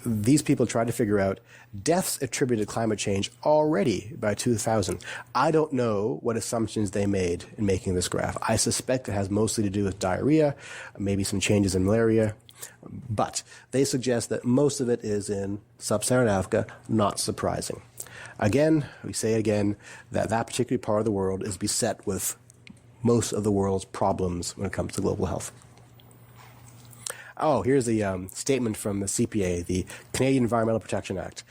[SPEAKER 1] These people tried to figure out deaths attributed to climate change already by 2000. I don't know what assumptions they made in making this graph. I suspect it has mostly to do with diarrhea, maybe some changes in malaria, but they suggest that most of it is in sub-Saharan Africa, not surprising. Again, we say it again, that particular part of the world is beset with most of the world's problems when it comes to global health. Oh, here's the statement from the CPA, the Canadian Environmental Protection Act.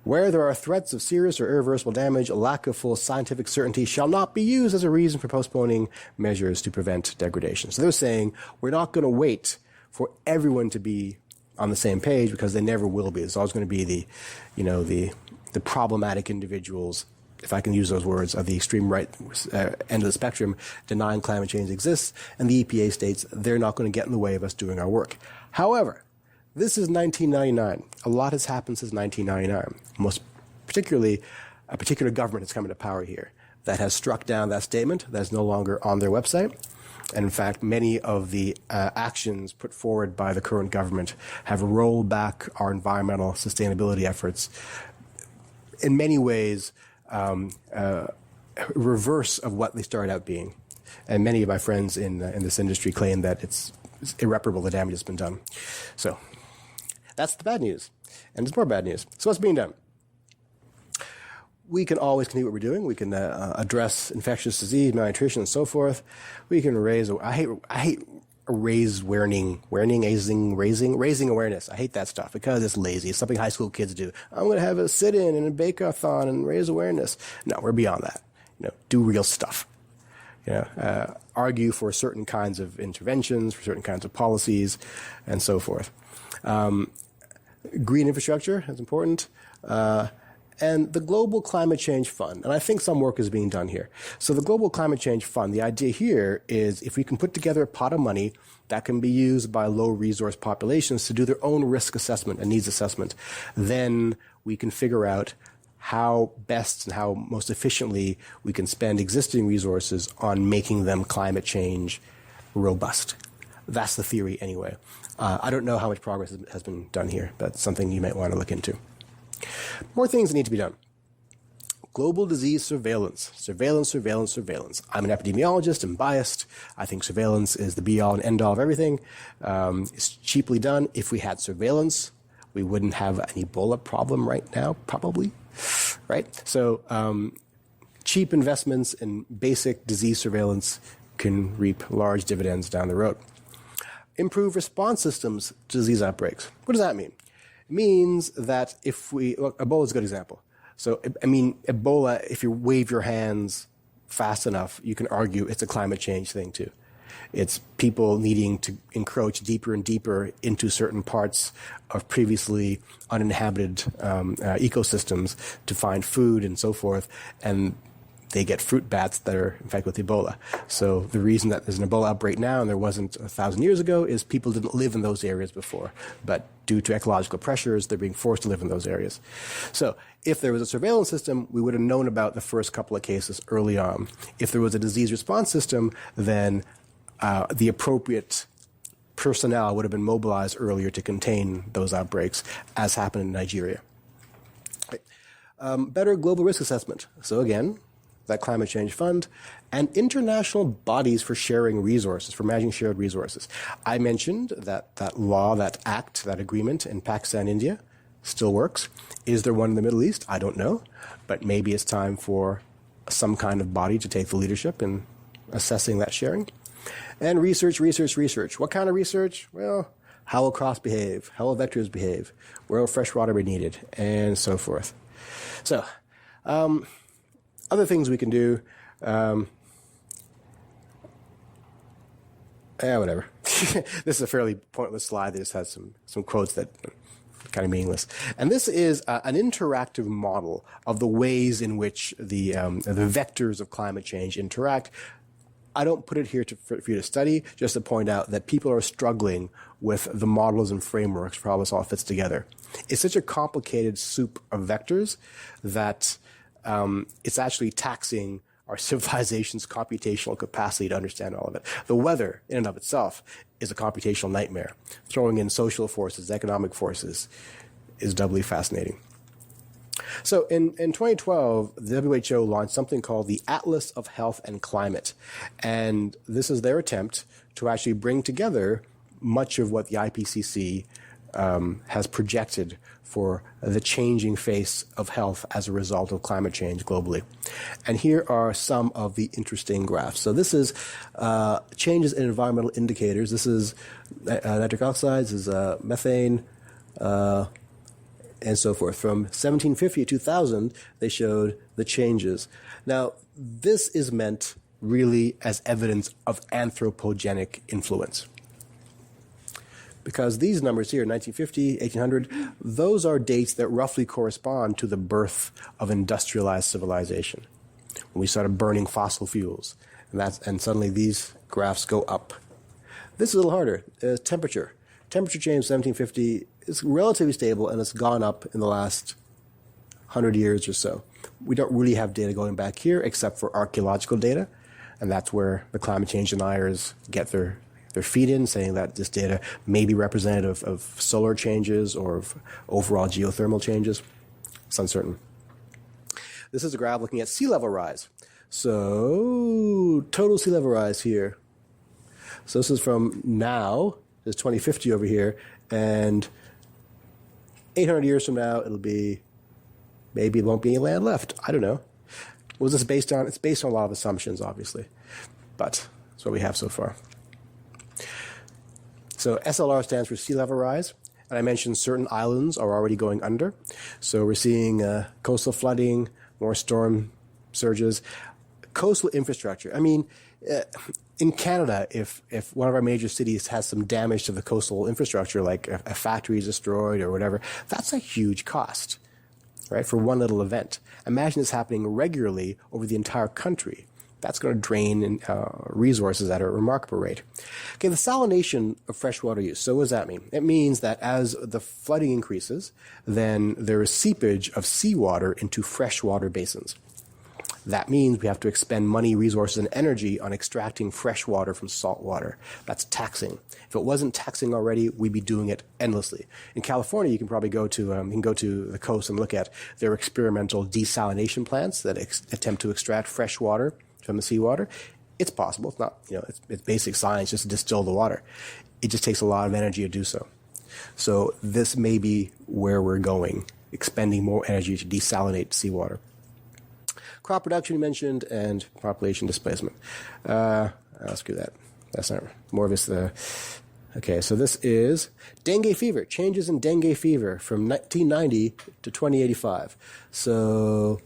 [SPEAKER 1] Where there are threats of serious or irreversible damage, a lack of full scientific certainty shall not be used as a reason for postponing measures to prevent degradation. So they're saying we're not going to wait for everyone to be on the same page because they never will be. There's always going to be the problematic individuals, if I can use those words, of the extreme right end of the spectrum, denying climate change exists, and the EPA states they're not going to get in the way of us doing our work. However, this is 1999. A lot has happened since 1999. Most particularly, a particular government has come into power here that has struck down that statement. That is no longer on their website. And in fact, many of the actions put forward by the current government have rolled back our environmental sustainability efforts. In many ways, reverse of what they started out being. And many of my friends in this industry claim that it's irreparable, the damage has been done. So that's the bad news. And there's more bad news. So what's being done? We can always continue what we're doing. We can address infectious disease, malnutrition, and so forth. We can raise awareness. I hate that stuff because it's lazy. It's something high school kids do. I'm going to have a sit-in and a bake-a-thon and raise awareness. No, we're beyond that. Do real stuff. Argue for certain kinds of interventions, for certain kinds of policies, and so forth. Green infrastructure is important. And the Global Climate Change Fund. And I think some work is being done here. So the Global Climate Change Fund, the idea here is if we can put together a pot of money that can be used by low resource populations to do their own risk assessment and needs assessment, then we can figure out how best and how most efficiently we can spend existing resources on making them climate change robust. That's the theory anyway. I don't know how much progress has been done here, but it's something you might want to look into. More things that need to be done. Global disease surveillance. Surveillance, surveillance, surveillance. I'm an epidemiologist. I'm biased. I think surveillance is the be-all and end-all of everything. It's cheaply done. If we had surveillance, we wouldn't have an Ebola problem right now, probably. Right? So cheap investments in basic disease surveillance can reap large dividends down the road. Improve response systems to disease outbreaks. What does that mean? It means that Ebola is a good example. So, I mean, Ebola, if you wave your hands fast enough, you can argue it's a climate change thing too. It's people needing to encroach deeper and deeper into certain parts of previously uninhabited ecosystems to find food and so forth, and they get fruit bats that are infected with Ebola. So the reason that there's an Ebola outbreak now and there wasn't 1,000 years ago is people didn't live in those areas before. But due to ecological pressures, they're being forced to live in those areas. So if there was a surveillance system, we would have known about the first couple of cases early on. If there was a disease response system, then the appropriate personnel would have been mobilized earlier to contain those outbreaks, as happened in Nigeria. Better global risk assessment. So again, that climate change fund, and international bodies for sharing resources, for managing shared resources. I mentioned that law, that act, that agreement in Pakistan, India still works. Is there one in the Middle East? I don't know, but maybe it's time for some kind of body to take the leadership in assessing that sharing. And research, research, research. What kind of research? Well, how will crops behave? How will vectors behave? Where will fresh water be needed? And so forth. So, other things we can do, whatever. This is a fairly pointless slide that just has some quotes that are kind of meaningless. And this is an interactive model of the ways in which the vectors of climate change interact. I don't put it here for you to study, just to point out that people are struggling with the models and frameworks for how this all fits together. It's such a complicated soup of vectors that it's actually taxing our civilization's computational capacity to understand all of it. The weather, in and of itself, is a computational nightmare. Throwing in social forces, economic forces, is doubly fascinating. So in 2012, the WHO launched something called the Atlas of Health and Climate. And this is their attempt to actually bring together much of what the IPCC has projected for the changing face of health as a result of climate change globally. And here are some of the interesting graphs. So this is changes in environmental indicators. This is nitric oxides, this is methane, and so forth. From 1750 to 2000, they showed the changes. Now, this is meant really as evidence of anthropogenic influence. Because these numbers here, 1950, 1800, those are dates that roughly correspond to the birth of industrialized civilization, when we started burning fossil fuels. And suddenly these graphs go up. This is a little harder. Temperature. Temperature change 1750 is relatively stable, and it's gone up in the last 100 years or so. We don't really have data going back here except for archaeological data, and that's where the climate change deniers get their feet in, saying that this data may be representative of solar changes or of overall geothermal changes. It's uncertain. This is a graph looking at sea level rise. So total sea level rise here. So this is from now, there's 2050 over here, and 800 years from now, it'll be, maybe it won't be any land left. I don't know. What is this based on? It's based on a lot of assumptions, obviously, but that's what we have so far. So SLR stands for sea level rise, and I mentioned certain islands are already going under. So we're seeing coastal flooding, more storm surges, coastal infrastructure. I mean, in Canada, if one of our major cities has some damage to the coastal infrastructure, like a factory is destroyed or whatever, that's a huge cost, right, for one little event. Imagine this happening regularly over the entire country. That's going to drain resources at a remarkable rate. Okay, the salination of freshwater use. So what does that mean? It means that as the flooding increases, then there is seepage of seawater into freshwater basins. That means we have to expend money, resources, and energy on extracting fresh water from salt water. That's taxing. If it wasn't taxing already, we'd be doing it endlessly. In California, you can probably go to the coast and look at their experimental desalination plants that attempt to extract fresh water from the seawater. It's possible. It's not, it's basic science just to distill the water. It just takes a lot of energy to do so. So this may be where we're going, expending more energy to desalinate seawater. Crop production you mentioned, and population displacement. Screw that. That's not more of this. Okay, so this is dengue fever. Changes in dengue fever from 1990 to 2085. So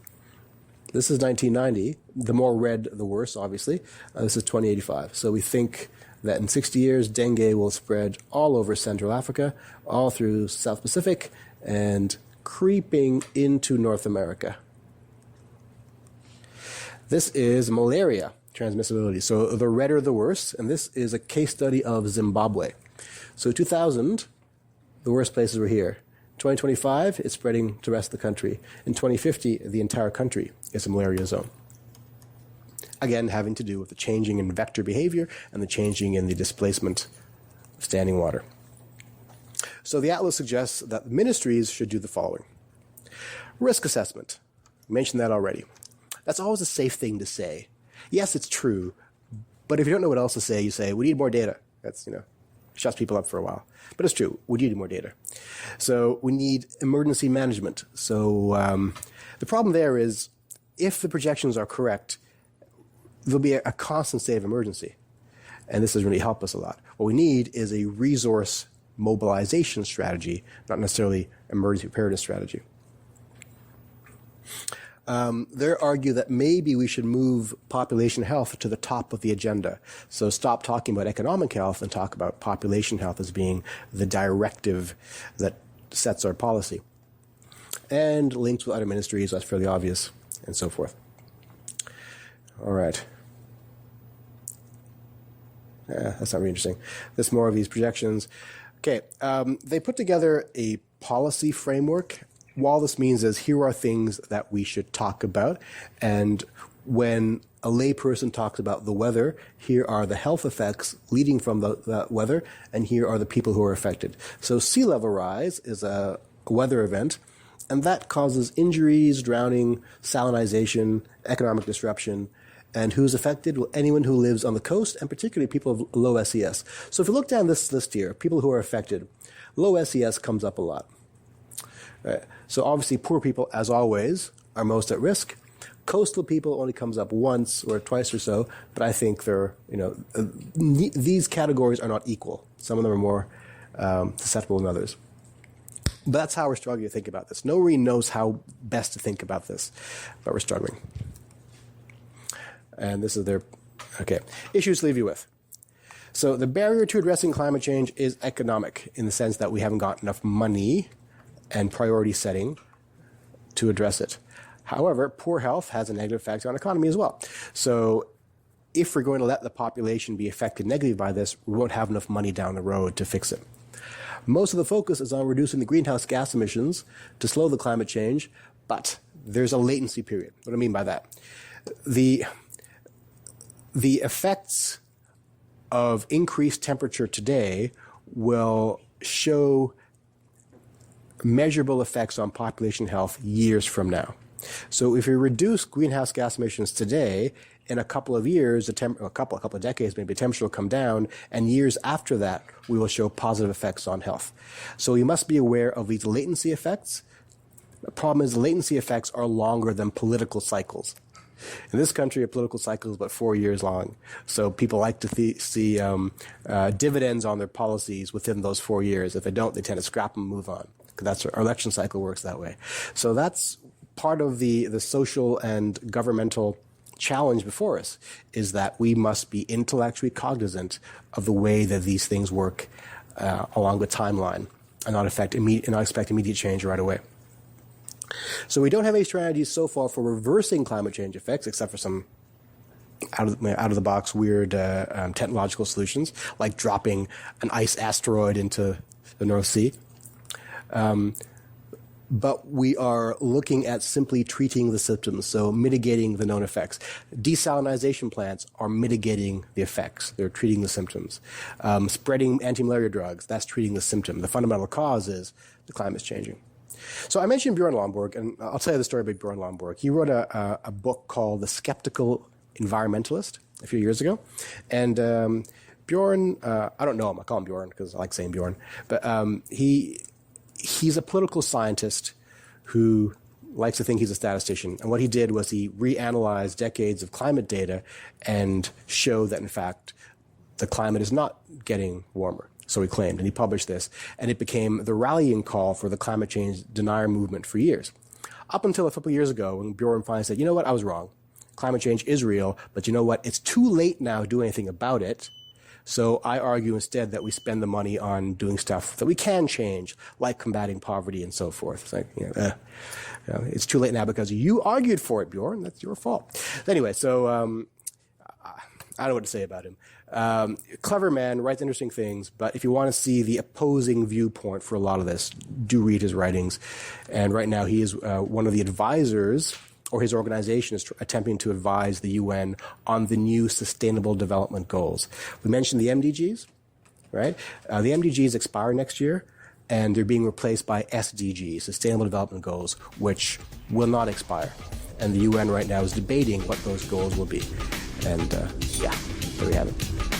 [SPEAKER 1] this is 1990. The more red, the worse, obviously. This is 2085. So we think that in 60 years, dengue will spread all over Central Africa, all through South Pacific, and creeping into North America. This is malaria transmissibility. So the redder, the worse. And this is a case study of Zimbabwe. So 2000, the worst places were here. 2025, it's spreading to the rest of the country. In 2050, the entire country is a malaria zone. Again, having to do with the changing in vector behavior and the changing in the displacement of standing water. So the atlas suggests that ministries should do the following. Risk assessment. I mentioned that already. That's always a safe thing to say. Yes, it's true, but if you don't know what else to say, you say, we need more data. That's, shuts people up for a while. But it's true, we need more data. So we need emergency management. So the problem there is, if the projections are correct, there'll be a constant state of emergency. And this has really helped us a lot. What we need is a resource mobilization strategy, not necessarily emergency preparedness strategy. They argue that maybe we should move population health to the top of the agenda. So stop talking about economic health and talk about population health as being the directive that sets our policy. And links with other ministries, that's fairly obvious, and so forth. All right. That's not really interesting. There's more of these projections. Okay, they put together a policy framework. All this means is here are things that we should talk about. And when a layperson talks about the weather, here are the health effects leading from the weather, and here are the people who are affected. So sea level rise is a weather event, and that causes injuries, drowning, salinization, economic disruption. And who's affected? Well, anyone who lives on the coast, and particularly people of low SES. So if you look down this list here, people who are affected, low SES comes up a lot. Right. So obviously poor people, as always, are most at risk. Coastal people only comes up once or twice or so, but I think they're, these categories are not equal. Some of them are more susceptible than others. But that's how we're struggling to think about this. Nobody knows how best to think about this, but we're struggling. And this is their, issues to leave you with. So the barrier to addressing climate change is economic, in the sense that we haven't got enough money and priority setting to address it. However, poor health has a negative effect on economy as well. So if we're going to let the population be affected negatively by this, we won't have enough money down the road to fix it. Most of the focus is on reducing the greenhouse gas emissions to slow the climate change, but there's a latency period. What do I mean by that? The effects of increased temperature today will show measurable effects on population health years from now. So if we reduce greenhouse gas emissions today, in a couple of years, a couple of decades, maybe the temperature will come down, and years after that, we will show positive effects on health. So we must be aware of these latency effects. The problem is the latency effects are longer than political cycles. In this country, a political cycle is about 4 years long. So people like to see dividends on their policies within those 4 years. If they don't, they tend to scrap them and move on. That's our election cycle works that way. So that's part of the social and governmental challenge before us, is that we must be intellectually cognizant of the way that these things work along the timeline, and not expect immediate change right away. So we don't have any strategies so far for reversing climate change effects, except for some out of the box weird technological solutions, like dropping an ice asteroid into the North Sea. But we are looking at simply treating the symptoms, so mitigating the known effects. Desalinization plants are mitigating the effects. They're treating the symptoms. Spreading anti-malaria drugs, that's treating the symptom. The fundamental cause is the climate's changing. So I mentioned Bjorn Lomborg, and I'll tell you the story about Bjorn Lomborg. He wrote a book called The Skeptical Environmentalist a few years ago. And Bjorn, I don't know him. I call him Bjorn because I like saying Bjorn. But he's a political scientist who likes to think he's a statistician. And what he did was he reanalyzed decades of climate data and showed that, in fact, the climate is not getting warmer. So he claimed, and he published this. And it became the rallying call for the climate change denier movement for years. Up until a couple of years ago, when Bjorn finally said, you know what, I was wrong. Climate change is real, but you know what, it's too late now to do anything about it. So I argue instead that we spend the money on doing stuff that we can change, like combating poverty and so forth. It's like, it's too late now because you argued for it, Bjorn. That's your fault. Anyway, so I don't know what to say about him. Clever man, writes interesting things, but if you want to see the opposing viewpoint for a lot of this, do read his writings. And right now he is one of the advisors, or his organization is attempting to advise the UN on the new Sustainable Development Goals. We mentioned the MDGs, right? The MDGs expire next year, and they're being replaced by SDGs, Sustainable Development Goals, which will not expire. And the UN right now is debating what those goals will be. And, there we have it.